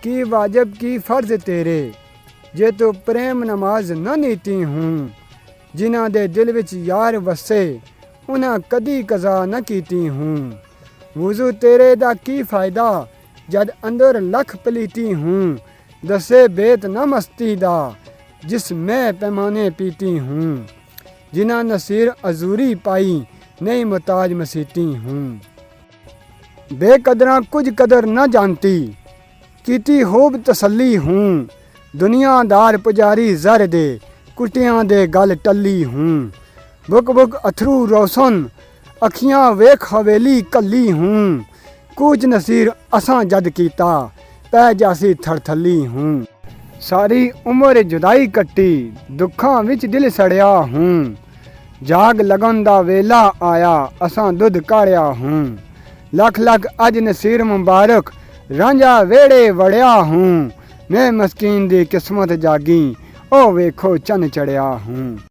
की वाजिब की फ़र्ज़ तेरे, जे तू प्रेम नमाज न नीती हूँ। जिन्हां दे दिल विच यार वसे, उन्हां कदी कज़ा न कीती हूँ। वुज़ू तेरे दा की फ़ायदा, जद अंदर लख पलीती हूँ। दसे बेत न मस्ती दा, जिस मैं पैमाने पीती हूँ। जिन्हां नसीर अजूरी पाई, नहीं मुताज मसीती हूँ। बेकदरां कुछ कदर न जानती, कीती खूब तसल्ली हूँ। दुनियादार पुजारी ज़र दे, कुटियां दे गल टल्ली हूँ। बुक बुक अथरू रोशन, अखियां वेख हवेली कल्ली हूँ। कूच नसीर असां जद कीता, पै जासी थड़थल्ली हूँ। सारी उम्र जुदाई कट्टी, दुखां विच दिल सड़िया हूँ। जाग लगन दा वेला आया, असां दुध काढ़िया हूँ। लख लख अज नसीर मुबारक, रांझा वेड़े वड़िया हूँ। मैं मस्कीन दी किस्मत जागी, ओ वेखो चन चढ़िया हूँ।